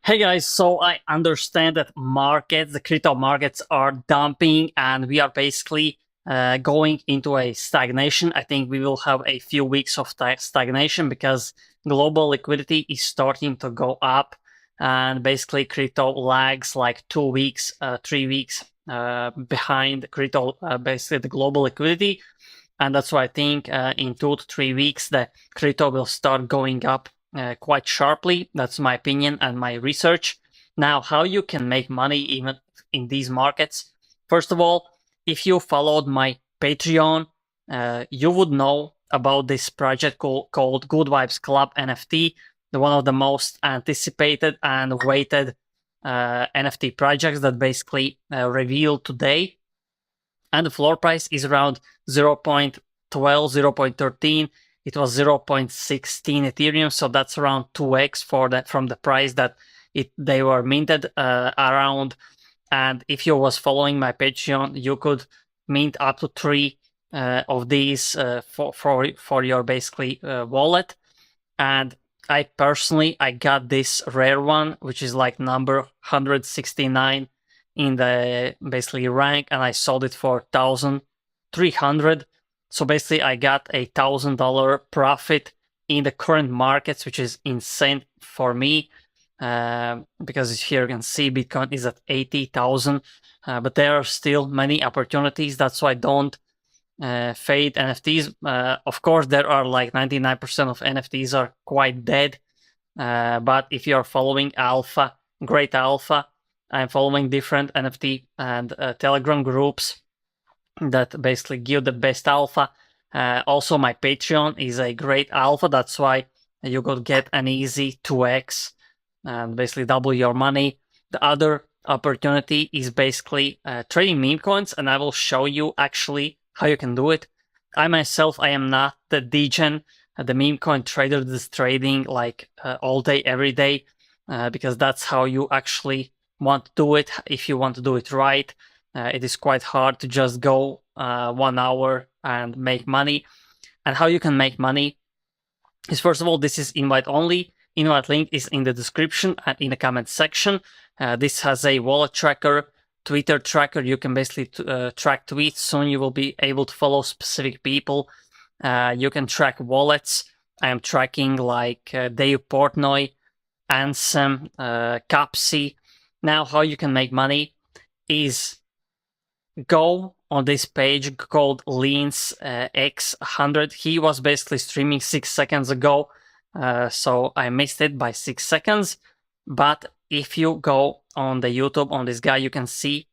Hey guys, so I understand that the crypto markets are dumping and we are basically going into a stagnation. I think we will have a few weeks of stagnation because global liquidity is starting to go up and basically crypto lags like 2 weeks, 3 weeks behind crypto, basically the global liquidity. And that's why I think in 2 to 3 weeks, the crypto will start going up quite sharply. That's my opinion and my research. Now, how you can make money even in these markets? First of all, if you followed my Patreon, you would know about this project called Good Vibes Club NFT, one of the most anticipated and waited NFT projects that basically revealed today. And the floor price is around 0.12, 0.13. It was 0.16 Ethereum, so that's around 2x from the price that they were minted around. And if you was following my Patreon, you could mint up to 3 of these for your basically wallet. And I got this rare one, which is like number 169 in the basically rank, and I sold it for 1,300. So basically, I got a $1,000 profit in the current markets, which is insane for me. Because here you can see Bitcoin is at 80,000, but there are still many opportunities. That's why don't fade NFTs. Of course, there are like 99% of NFTs are quite dead. But if you're following Alpha, Great Alpha, I'm following different NFT and Telegram groups that basically give the best alpha. Also, my Patreon is a great alpha. That's why you could get an easy 2x and basically double your money. The other opportunity is basically trading meme coins, and I will show you actually how you can do it. I myself, I am not the degen, the meme coin trader that's trading like all day, every day, because that's how you actually want to do it. If you want to do it right, it is quite hard to just go 1 hour and make money. And how you can make money is, first of all, this is invite only. Invite link is in the description and in the comment section. This has a wallet tracker, Twitter tracker. You can basically track tweets. Soon you will be able to follow specific people. You can track wallets. I am tracking like Dave Portnoy, Ansem, Capsi. Now, how you can make money is go on this page called Leans X100. He was basically streaming 6 seconds ago, so I missed it by 6 seconds. But if you go on the YouTube on this guy, you can see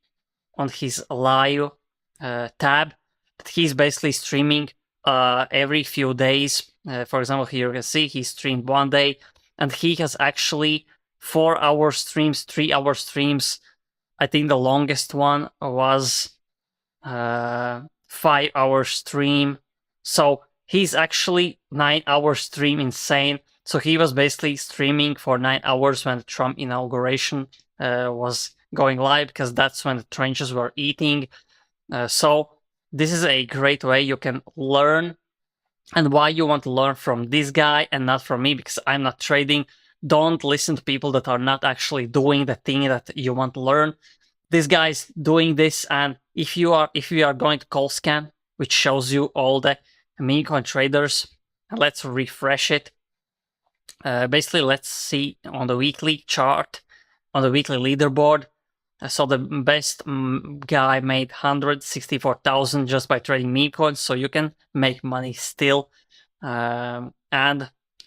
on his live tab that he's basically streaming every few days. For example, here you can see he streamed one day, and he has actually 4-hour streams, 3-hour streams. I think the longest one was 5-hour stream. So he's actually 9-hour stream insane. So he was basically streaming for 9 hours when the Trump inauguration was going live, because that's when the trenches were eating. So this is a great way you can learn. And why you want to learn from this guy and not from me, because I'm not trading. Don't listen to people that are not actually doing the thing that you want to learn. This guy's doing this, and if you are going to ColdScan, which shows you all the meme coin traders, let's refresh it. Basically, let's see on the weekly chart, on the weekly leaderboard. So the best guy made 164,000 just by trading meme coins, so you can make money still. And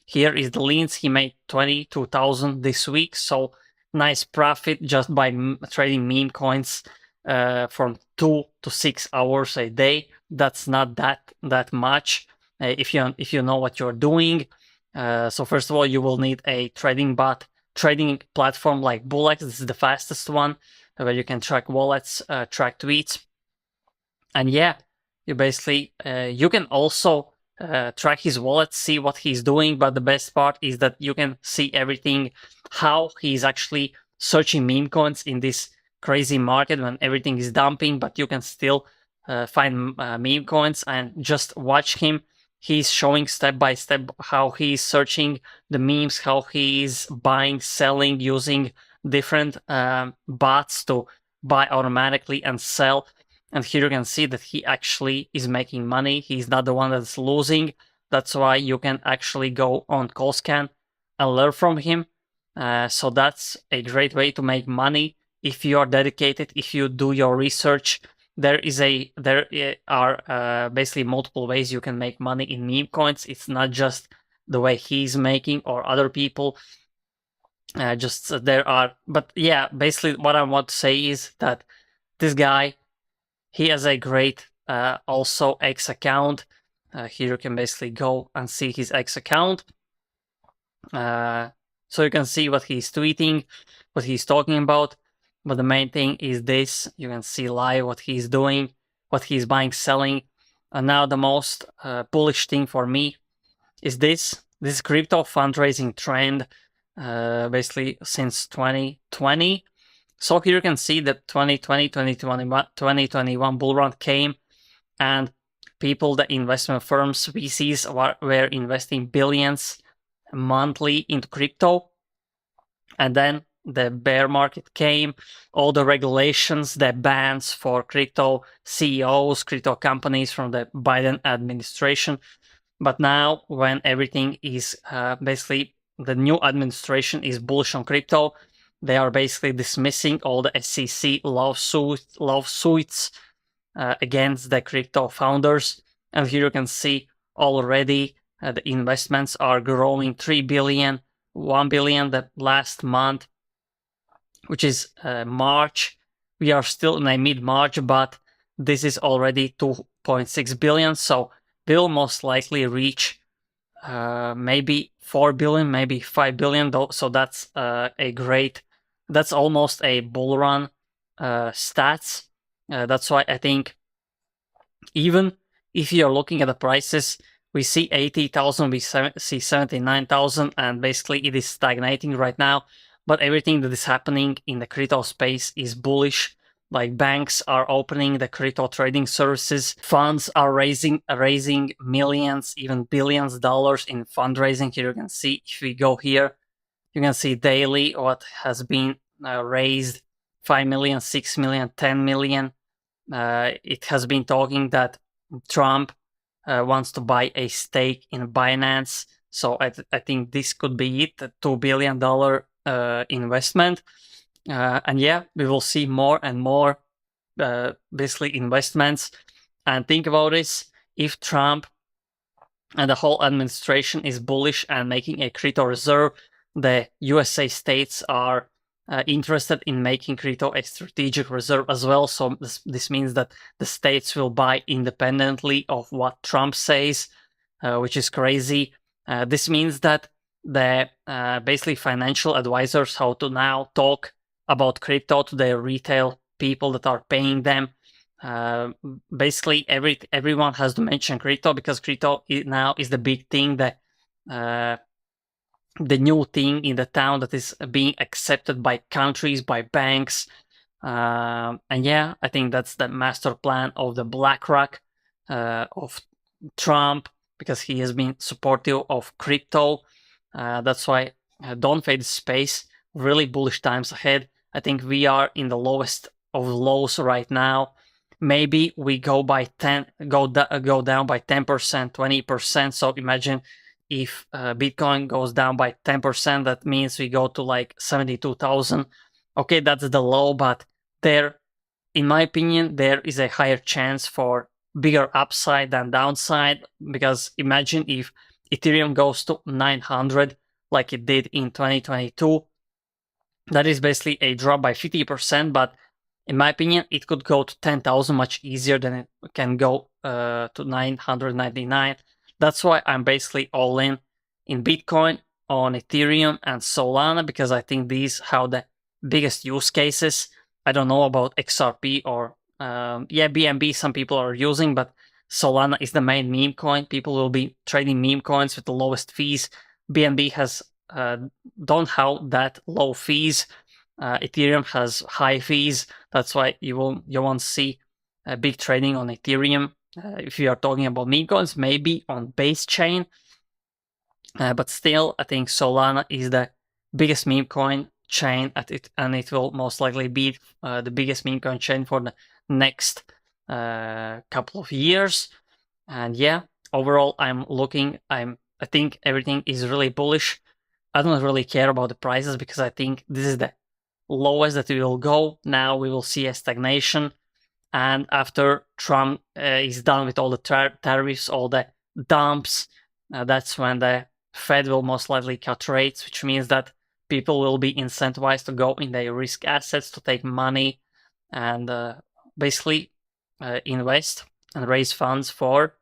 here is the Leans. He made 22,000 this week, so nice profit just by trading meme coins from 2 to 6 hours a day. That's not that much if you know what you're doing. So first of all, you will need a trading platform like Bullex. This is the fastest one, where you can track wallets, track tweets. And yeah, you basically, you can also track his wallet, see what he's doing. But the best part is that you can see everything, how he's actually searching meme coins in this crazy market when everything is dumping, but you can still find meme coins and just watch him. he's showing step by step how he's searching the memes, how he's buying, selling, using different bots to buy automatically and sell. And here you can see that he actually is making money. He's not the one that's losing. That's why you can actually go on ColeScan and learn from him. So that's a great way to make money if you are dedicated, if you do your research. There are basically multiple ways you can make money in meme coins. It's not just the way he's making or other people. But yeah, basically what I want to say is that this guy, he has a great also X account. Here you can basically go and see his X account. So you can see what he's tweeting, what he's talking about. But the main thing is this. You can see live what he's doing, what he's buying, selling. And now the most bullish thing for me is this crypto fundraising trend, basically since 2020. So here you can see that 2020, 2021 bull run came, and people, the investment firms, VCs were investing billions monthly into crypto. And then the bear market came, all the regulations, the bans for crypto CEOs, crypto companies from the Biden administration. But now when everything is basically the new administration is bullish on crypto, they are basically dismissing all the SEC lawsuits against the crypto founders. And here you can see already the investments are growing 3 billion, 1 billion the last month, which is March. We are still in a mid-March, but this is already 2.6 billion. So we'll most likely reach maybe 4 billion, maybe 5 billion. So that's that's almost a bull run stats. That's why I think even if you're looking at the prices, we see 80,000, we see 79,000, and basically it is stagnating right now. But everything that is happening in the crypto space is bullish. Like banks are opening the crypto trading services. Funds are raising millions, even billions of dollars in fundraising. Here you can see, if we go here, you can see daily what has been raised: 5 million, 6 million, 10 million. It has been talking that Trump wants to buy a stake in Binance. So I think this could be it, a $2 billion investment. And yeah, we will see more and more basically investments. And think about this: if Trump and the whole administration is bullish and making a crypto reserve, the USA states are interested in making crypto a strategic reserve as well. So this means that the states will buy independently of what Trump says, which is crazy. This means that the basically financial advisors how to now talk about crypto to their retail people that are paying them. Basically everyone has to mention crypto, because crypto now is the big thing, that the new thing in the town that is being accepted by countries, by banks. And yeah, I think that's the master plan of the BlackRock, of Trump, because he has been supportive of crypto. That's why don't fade the space. Really bullish times ahead. I think we are in the lowest of lows right now. Maybe we go down by 10%, 20%. So imagine if Bitcoin goes down by 10%, that means we go to like 72,000. Okay, that's the low, but there, in my opinion, there is a higher chance for bigger upside than downside, because imagine if Ethereum goes to 900 like it did in 2022. That is basically a drop by 50%, but in my opinion, it could go to 10,000 much easier than it can go to 999. That's why I'm basically all in Bitcoin, on Ethereum and Solana, because I think these have the biggest use cases. I don't know about XRP or BNB some people are using, but Solana is the main meme coin. People will be trading meme coins with the lowest fees. BNB has don't have that low fees. Ethereum has high fees. That's why you won't see big trading on Ethereum. if you are talking about meme coins, maybe on base chain. But still, I think Solana is the biggest meme coin chain and it will most likely be the biggest meme coin chain for the next couple of years. And yeah, overall, I think everything is really bullish. I don't really care about the prices because I think this is the lowest that we will go. Now we will see a stagnation. And after Trump is done with all the tariffs, all the dumps, that's when the Fed will most likely cut rates, which means that people will be incentivized to go in their risk assets to take money and basically invest and raise funds for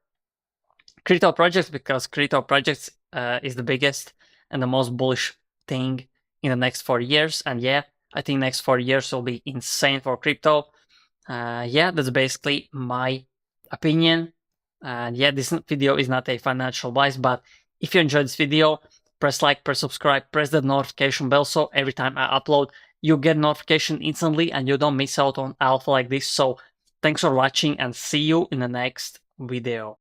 crypto projects, because crypto projects is the biggest and the most bullish thing in the next 4 years. And yeah, I think next 4 years will be insane for crypto. Yeah, that's basically my opinion. And yeah, this video is not a financial advice, but if you enjoyed this video, press like, press subscribe, press the notification bell so every time I upload, you get notification instantly and you don't miss out on alpha like this. So thanks for watching and see you in the next video.